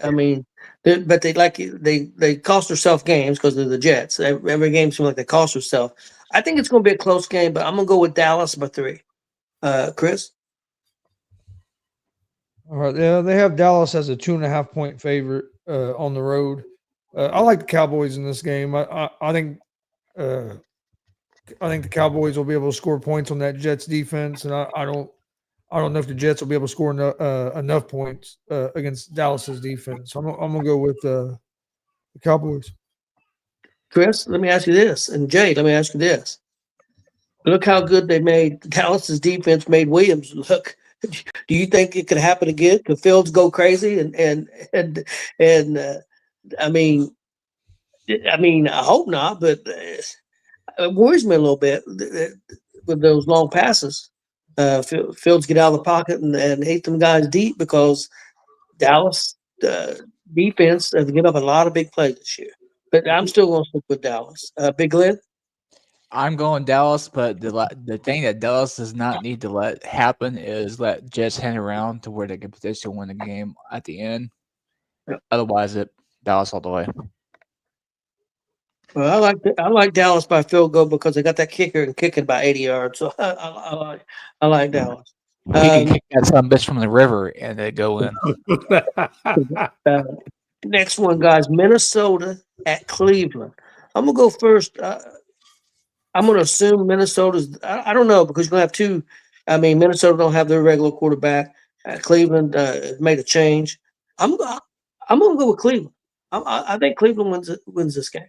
I mean, But they cost themselves games because of the Jets. Every game seems like they cost themselves. I think it's going to be a close game, but I'm going to go with Dallas by 3. Chris? All right, yeah, they have Dallas as a 2.5-point favorite on the road. I like the Cowboys in this game. I think the Cowboys will be able to score points on that Jets defense, and I don't know if the Jets will be able to score enough points against Dallas's defense. So I'm gonna go with the Cowboys. Chris, let me ask you this, and Jay, let me ask you this. Look how good they made Dallas's defense made Williams look. Do you think it could happen again? Could Fields go crazy? I mean, I hope not, but it worries me a little bit with those long passes. Fields get out of the pocket and hit them guys deep because Dallas defense has given up a lot of big plays this year. But I'm still going to stick with Dallas. Big Glenn? I'm going Dallas, but the thing that Dallas does not need to let happen is let Jets hang around to where they can potentially win the game at the end. Yep. Otherwise, Dallas all the way. Well, I like Dallas by field goal because they got that kicker and kicking by 80 yards. So I like Dallas. He can kick that some bitch from the river and they go in. Next one, guys, Minnesota at Cleveland. I'm going to go first. I'm going to assume Minnesota's – I don't know because you're going to have two – I mean, Minnesota don't have their regular quarterback. Cleveland made a change. I'm going to go with Cleveland. I think Cleveland wins this game.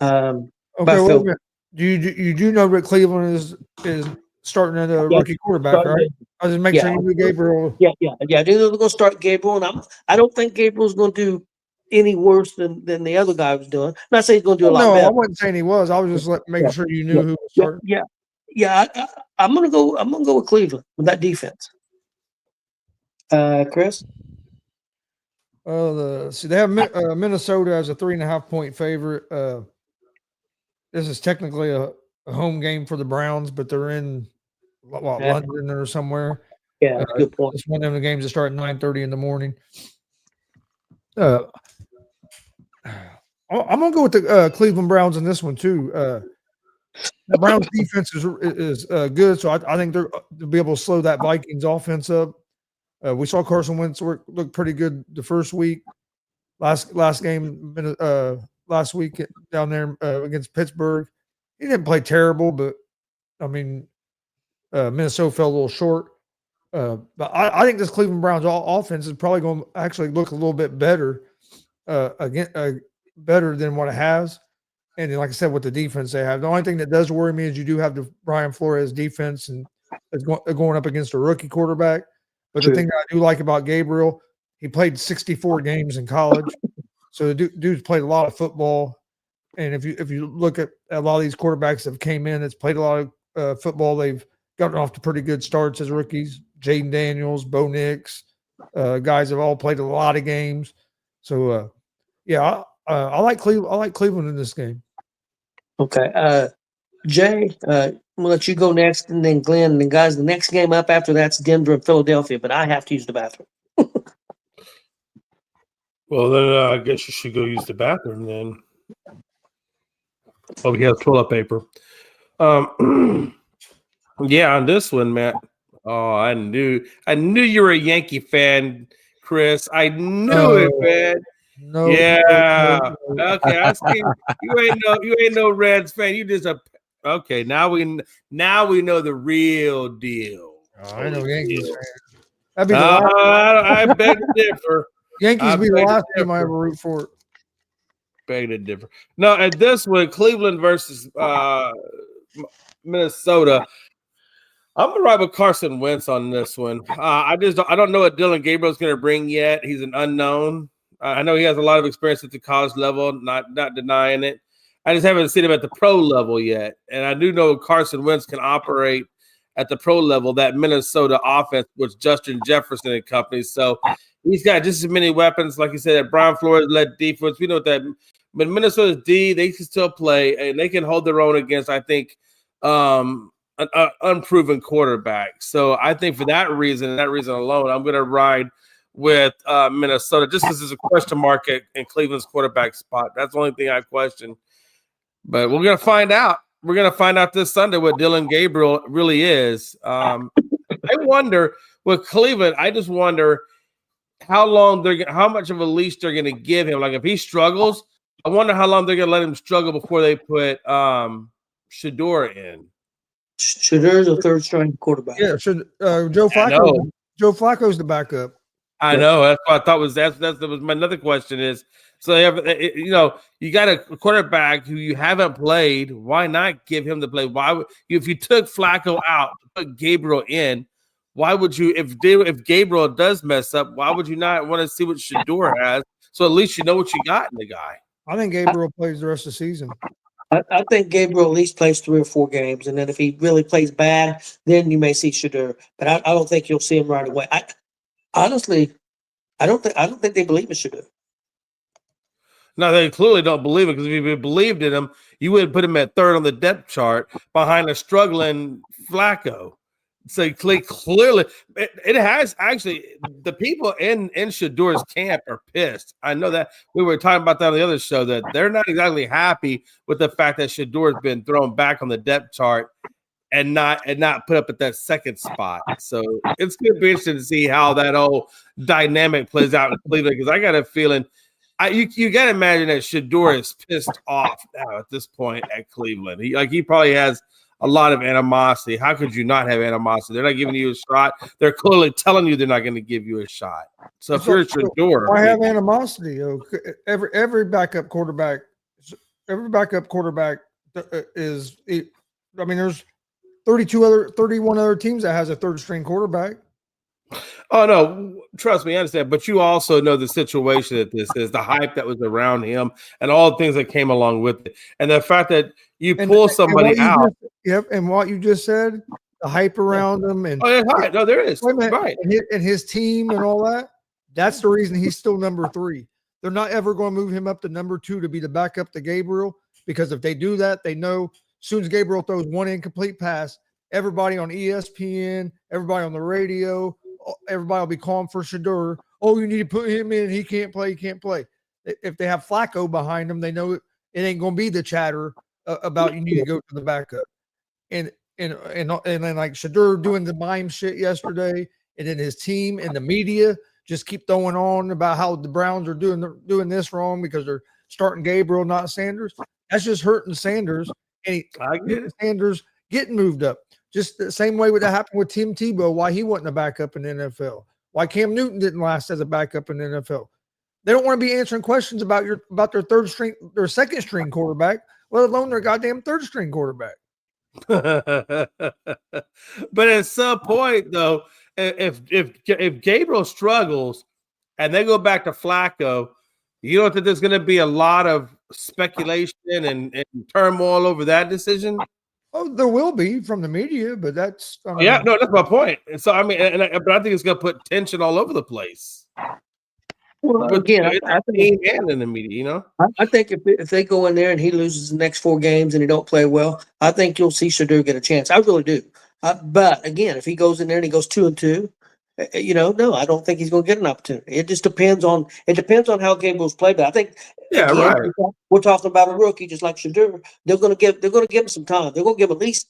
Okay, well, you do know that Cleveland is starting at a rookie quarterback, right? I just make sure you do Gabriel. Yeah. I think they're going to start Gabriel, and I don't think Gabriel's going to do any worse than the other guy was doing. I'm not saying he's going to do a lot better. No, I wasn't saying he was. I was just making sure you knew who was starting. Yeah. I'm going to go with Cleveland with that defense. Chris? They have Minnesota as a 3.5-point favorite. This is technically a home game for the Browns, but they're in London or somewhere. Yeah, that's a good point. It's one of the games that start at 9:30 in the morning. I'm gonna go with the Cleveland Browns in this one too. The Browns defense is good, so I think they'll be able to slow that Vikings offense up. We saw Carson Wentz look pretty good the first week. Last game last week down there against Pittsburgh, he didn't play terrible, but I mean, Minnesota fell a little short. But I think this Cleveland Browns offense is probably going to actually look a little bit better better than what it has. And then, like I said, with the defense they have, the only thing that does worry me is you do have the Brian Flores defense, and it's going up against a rookie quarterback. But the thing that I do like about Gabriel, he played 64 games in college, so the dude's played a lot of football. And if you look at a lot of these quarterbacks that have came in, that's played a lot of football, they've gotten off to pretty good starts as rookies. Jaden Daniels, Bo Nix, guys have all played a lot of games. So I like Cleveland. I like Cleveland in this game. Okay, Jay, I'm gonna let you go next, and then Glenn, and then guys, the next game up after that's Denver and Philadelphia. But I have to use the bathroom. Well, then I guess you should go use the bathroom then. Oh, he has toilet paper. Yeah, on this one, Matt. Oh, I knew you were a Yankee fan, Chris. I knew it, man. No. Yeah. Okay. I see. You ain't no Reds fan. You just okay. Now we know the real deal. Oh, I know Yankees fan. That'd be I beg to differ. Yankees be the last team I ever root for. Beg to differ. No, at this one, Cleveland versus Minnesota. I'm gonna ride with Carson Wentz on this one. I don't know what Dylan Gabriel's gonna bring yet. He's an unknown. I know he has a lot of experience at the college level, not denying it. I just haven't seen him at the pro level yet. And I do know Carson Wentz can operate at the pro level, that Minnesota offense with Justin Jefferson and company. So he's got just as many weapons, like you said, that Brian Flores led defense. We know that, but Minnesota's D, they can still play and they can hold their own against, I think, an unproven quarterback. So I think for that reason alone, I'm going to ride with Minnesota, just because there's a question mark in Cleveland's quarterback spot. That's the only thing I question. But we're going to find out. We're going to find out this Sunday what Dylan Gabriel really is. I wonder with Cleveland, I just wonder how much of a leash they're going to give him. Like if he struggles, I wonder how long they're going to let him struggle before they put Shedeur in. Shedeur's a third string quarterback. Yeah, Joe Flacco. Joe Flacco's the backup. I know. That's what I thought was that was my another question is. So you got a quarterback who you haven't played. Why not give him the play? If you took Flacco out, put Gabriel in? Why would you? If Gabriel does mess up, why would you not want to see what Shedeur has? So at least you know what you got in the guy. I think Gabriel plays the rest of the season. I think Gabriel at least plays 3 or 4 games, and then if he really plays bad, then you may see Shedeur. But I don't think you'll see him right away. Honestly, I don't think they believe in Shedeur. No, they clearly don't believe it because if you believed in him, you would put him at third on the depth chart behind a struggling Flacco. So clearly, it has actually the people in Shedeur's camp are pissed. I know that we were talking about that on the other show that they're not exactly happy with the fact that Shedeur's been thrown back on the depth chart and not put up at that second spot. So it's going to be interesting to see how that whole dynamic plays out in Cleveland because I got a feeling. You got to imagine that Shedeur is pissed off now at this point at Cleveland. He probably has a lot of animosity. How could you not have animosity? They're not giving you a shot. They're clearly telling you they're not going to give you a shot. So if you're Shedeur, I have animosity. Every backup quarterback is. I mean, there's 31 other teams that has a third string quarterback. Oh no, trust me, I understand. But you also know the situation that this is, the hype that was around him, and all the things that came along with it, and the fact that you pull somebody out. And what you just said, the hype around him, and no, there is right, and his team and all that. That's the reason he's still number 3. They're not ever going to move him up to number 2 to be the backup to Gabriel because if they do that, they know as soon as Gabriel throws one incomplete pass, everybody on ESPN, everybody on the radio. Everybody will be calling for Shedeur. Oh, you need to put him in. He can't play. He can't play. If they have Flacco behind them, they know it ain't going to be the chatter about you need to go to the backup. And then like Shedeur doing the mime shit yesterday, and then his team and the media just keep throwing on about how the Browns are doing this wrong because they're starting Gabriel, not Sanders. That's just hurting Sanders. And Sanders getting moved up. Just the same way that happened with Tim Tebow, why he wasn't a backup in the NFL, why Cam Newton didn't last as a backup in the NFL. They don't want to be answering questions about their second string quarterback, let alone their goddamn third string quarterback. But at some point, though, if Gabriel struggles and they go back to Flacco, you don't think there's going to be a lot of speculation and turmoil over that decision? Oh, there will be from the media, but that's no, that's my point. And so I mean, but I think it's going to put tension all over the place. Well, again, I think and in the media, I think if they go in there and he loses the next 4 games and he don't play well, I think you'll see Shedeur get a chance. I really do. But again, if he goes in there and he goes 2-2, no, I don't think he's going to get an opportunity. It just depends on how Gabriel's played. But I think right. We're talking about a rookie just like Shedeur. They're going to give him some time. They're going to give him at least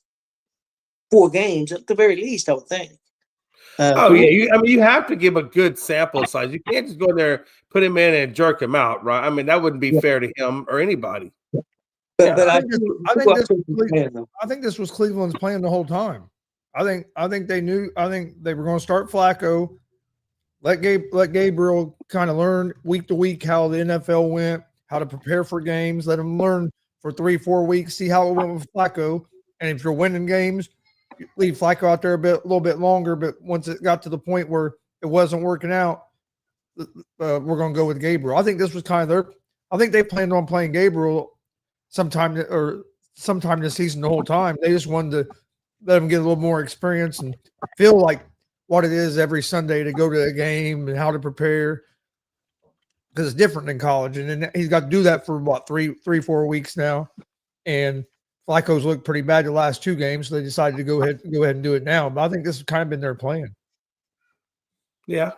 4 games at the very least, I would think. You have to give a good sample size. You can't just go in there, put him in, and jerk him out, right? I mean, that wouldn't be fair to him or anybody. But I think this was Cleveland's plan the whole time. I think they knew. I think they were going to start Flacco, let Gabriel kind of learn week to week how the NFL went, how to prepare for games. Let him learn for 3-4 weeks, see how it went with Flacco. And if you're winning games, leave Flacco out there a little bit longer. But once it got to the point where it wasn't working out, we're going to go with Gabriel. I think this was kind of I think they planned on playing Gabriel sometime this season the whole time. They just wanted to let him get a little more experience and feel like what it is every Sunday to go to a game and how to prepare, because it's different than college. And then he's got to do that for 3-4 weeks now. And Flacco's looked pretty bad the last 2 games, so they decided to go ahead and do it now. But I think this has kind of been their plan. Yeah.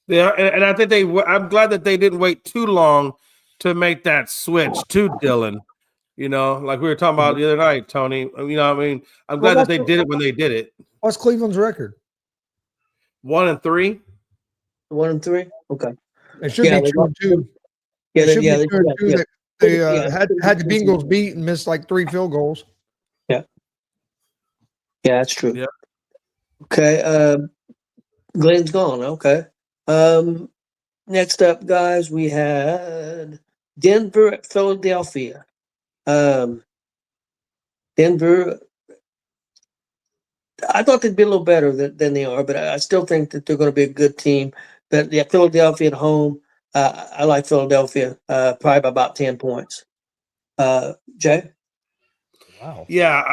Yeah, and I think I'm glad that they didn't wait too long to make that switch to Dylan. You know, like we were talking about the other night, Tony. You know, I mean, I'm glad that they did it when they did it. What's Cleveland's record? 1-3. 1-3. Okay. It should Yeah, be 2-2. Yeah, It should yeah, be 2-2. They yeah. had the Bengals beat and missed like 3 field goals. Yeah, that's true. Yeah. Okay. Glenn's gone. Okay. Next up, guys, we had Denver at Philadelphia. Denver, I thought they'd be a little better than they are, but I still think that they're going to be a good team. But yeah, Philadelphia at home, I like Philadelphia, probably by about 10 points. Jay? Wow. Yeah,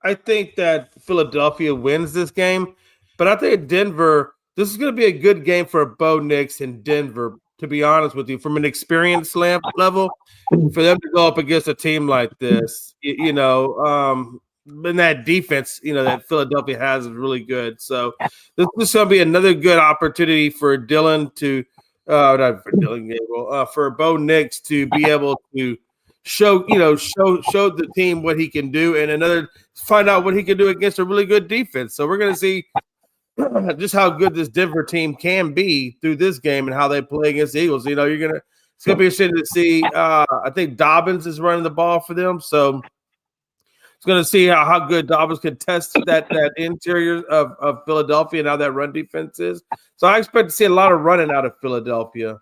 I think that Philadelphia wins this game, but I think Denver, this is going to be a good game for Bo Nix in Denver, to be honest with you, from an experience level, for them to go up against a team like this, you know, and that defense, you know, that Philadelphia has is really good. So this is going to be another good opportunity for Dylan to, not for Dylan Gabriel, for Bo Nix to be able to show the team what he can do, and find out what he can do against a really good defense. So we're going to see just how good this Denver team can be through this game and how they play against the Eagles. You know, it's going to be interesting to see. I think Dobbins is running the ball for them, so it's going to see how good Dobbins can test that interior of Philadelphia and how that run defense is. So I expect to see a lot of running out of Philadelphia.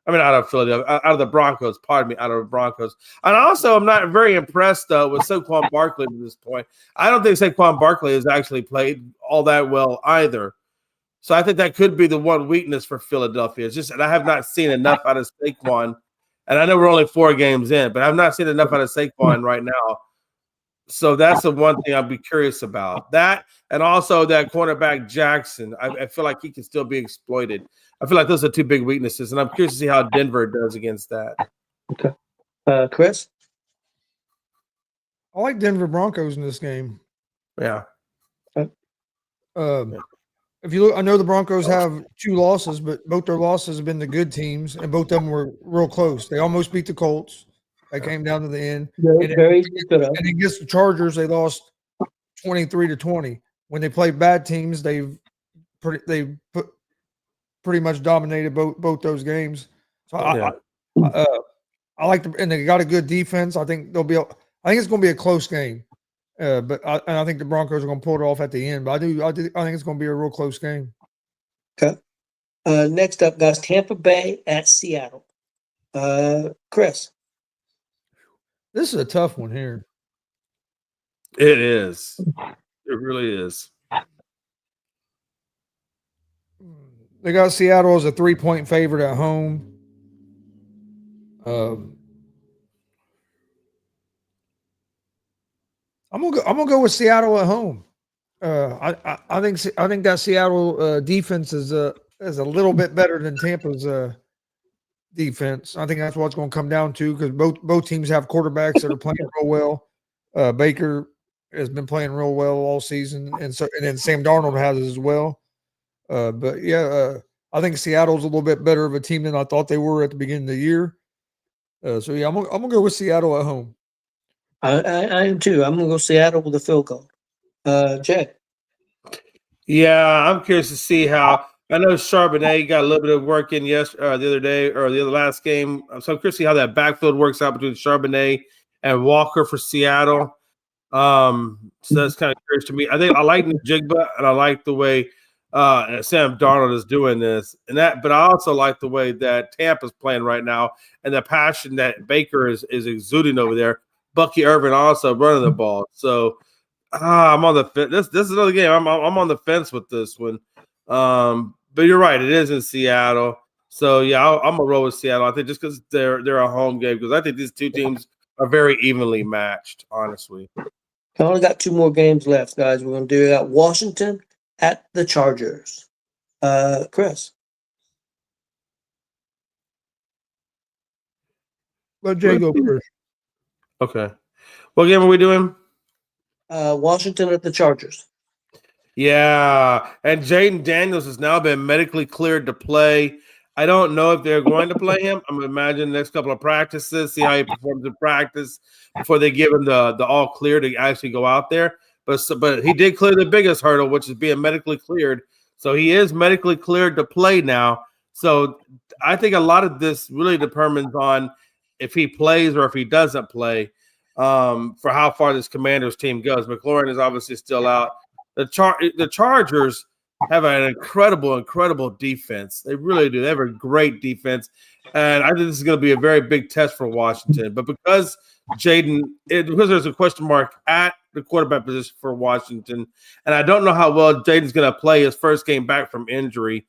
I mean, out of the Broncos, pardon me, out of the Broncos. And also, I'm not very impressed, though, with Saquon Barkley at this point. I don't think Saquon Barkley has actually played all that well either. So I think that could be the one weakness for Philadelphia. It's just that I have not seen enough out of Saquon. And I know we're only 4 games in, but I've not seen enough out of Saquon right now. So that's the one thing I'd be curious about. That, and also that cornerback Jackson. I feel like he can still be exploited. I feel like those are 2 big weaknesses, and I'm curious to see how Denver does against that. Okay. Chris? I like Denver Broncos in this game. Yeah. If you look, I know the Broncos have 2 losses, but both their losses have been the good teams, and both of them were real close. They almost beat the Colts. They came down to the end. And against the Chargers, they lost 23-20. When they play bad teams, they pretty much dominated both those games. So I like them, and they got a good defense. I think I think it's going to be a close game. But I think the Broncos are going to pull it off at the end. But I think it's going to be a real close game. Okay. Next up, guys, Tampa Bay at Seattle. Chris? This is a tough one here. It is. It really is. They got Seattle as a 3-point favorite at home. I'm gonna go with Seattle at home. I think that Seattle defense is a little bit better than Tampa's defense. I think that's what it's going to come down to, because both teams have quarterbacks that are playing real well. Baker has been playing real well all season, and then Sam Darnold has as well. But yeah, I think Seattle's a little bit better of a team than I thought they were at the beginning of the year. So yeah, I'm gonna go with Seattle at home. I am too. I'm gonna go Seattle with a field goal. Jay? Yeah, I'm curious to see how. I know Charbonnet got a little bit of work in the other day or the other last game. So I'm curious to see how that backfield works out between Charbonnet and Walker for Seattle. So that's kind of curious to me. I think I like Njigba, and I like the way Sam Darnold is doing this, but I also like the way that Tampa's playing right now, and the passion that Baker is exuding over there. Bucky Irvin also running the ball. So I'm on the fence. This is another game. I'm on the fence with this one. But you're right, it is in Seattle. So yeah, I'm gonna roll with Seattle. I think just because they're a home game, because I think these 2 teams are very evenly matched, honestly. I only got 2 more games left, guys. We're gonna do that. Washington at the Chargers. Chris? Let Jay go first. Okay. What game are we doing? Washington at the Chargers. Yeah, and Jaden Daniels has now been medically cleared to play. I don't know if they're going to play him. I'm imagining the next couple of practices, see how he performs in practice before they give him the all clear to actually go out there. But he did clear the biggest hurdle, which is being medically cleared. So he is medically cleared to play now. So I think a lot of this really determines on if he plays or if he doesn't play for how far this Commanders team goes. McLaurin is obviously still out. The Chargers have an incredible defense. They really do. They have a great defense. And I think this is going to be a very big test for Washington. But because there's a question mark at the quarterback position for Washington, and I don't know how well Jaden's going to play his first game back from injury,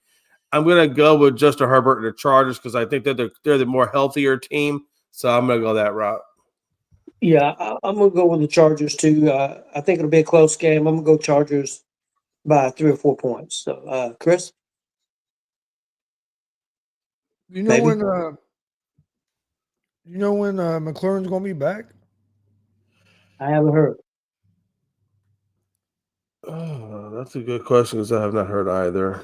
I'm going to go with Justin Herbert and the Chargers because I think that they're the more healthier team. So I'm going to go that route. Yeah, I'm going to go with the Chargers too. I think it'll be a close game. I'm going to go Chargers by 3 or 4 points. So, Chris? You know Maybe. when McLaurin's going to be back? I haven't heard. Oh, that's a good question because I have not heard either.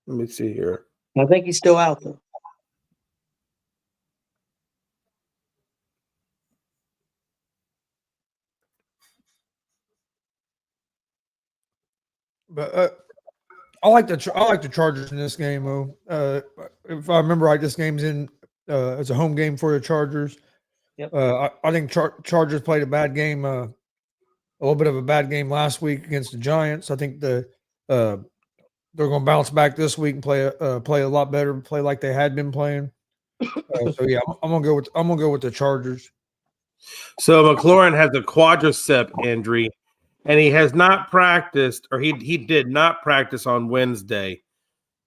Let me see here. I think he's still out though. But I like the Chargers in this game, though. If I remember right, this game's in it's a home game for the Chargers. Yep. I think Chargers played a bad game, a little bit of a bad game last week against the Giants. I think they're going to bounce back this week and play a lot better, play like they had been playing. So yeah, I'm gonna go with the Chargers. So McLaurin has a quadricep injury, and he has not practiced, or he did not practice on Wednesday.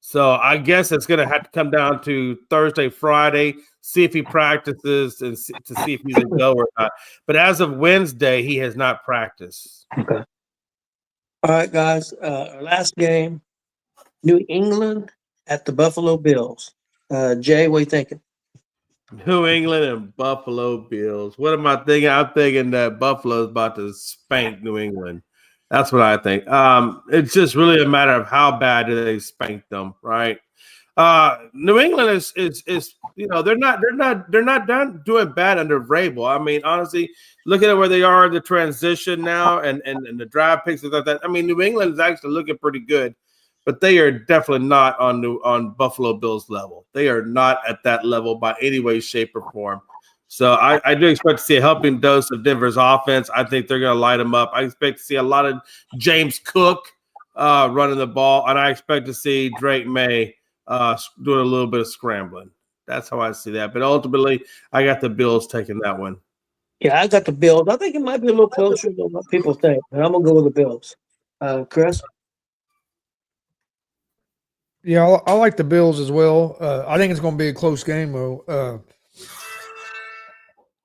So I guess it's going to have to come down to Thursday, Friday, see if he practices and to see if he's a go or not. But as of Wednesday, he has not practiced. Okay. All right, guys. Our last game, New England at the Buffalo Bills. Jay, what are you thinking? New England and Buffalo Bills. What am I thinking? I'm thinking that Buffalo's about to spank New England. That's what I think. It's just really a matter of how bad do they spank them, right? New England is they're not done doing bad under Vrabel. I mean, honestly, looking at where they are in the transition now and the draft picks and stuff like that. I mean, New England is actually looking pretty good, but they are definitely not on Buffalo Bills level. They are not at that level by any way, shape, or form. So I do expect to see a helping dose of Denver's offense. I think they're going to light them up. I expect to see a lot of James Cook running the ball, and I expect to see Drake May doing a little bit of scrambling. That's how I see that. But ultimately, I got the Bills taking that one. Yeah, I got the Bills. I think it might be a little closer than what people think, but I'm going to go with the Bills. Chris? Yeah, I like the Bills as well. I think it's going to be a close game, though.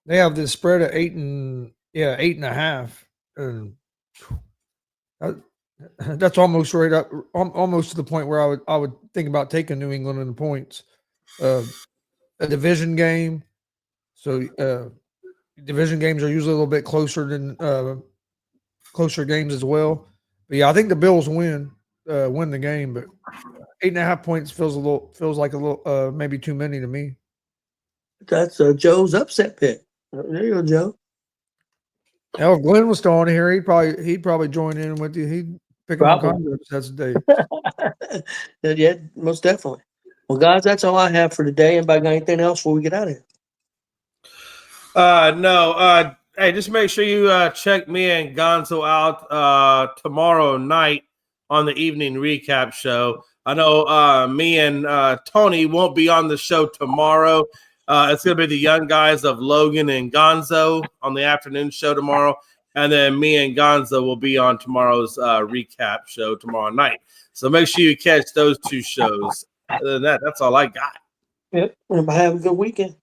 They have this spread of 8.5, and that's almost right up, almost to the point where I would think about taking New England in the points. A division game, so division games are usually a little bit closer than closer games as well. But yeah, I think the Bills win the game, but 8.5 points feels like a little maybe too many to me. That's Joe's upset pick. There you go, Joe. Now, if Glenn was still on here, he'd probably join in with you. He'd pick up concepts. That's the day. Yeah, most definitely. Well, guys, that's all I have for today. Anybody got anything else before we get out of here? No. Hey, just make sure you check me and Gonzo out tomorrow night on the evening recap show. I know me and Tony won't be on the show tomorrow. It's going to be the young guys of Logan and Gonzo on the afternoon show tomorrow. And then me and Gonzo will be on tomorrow's recap show tomorrow night. So make sure you catch those two shows. Other than that, that's all I got. Yep. Have a good weekend.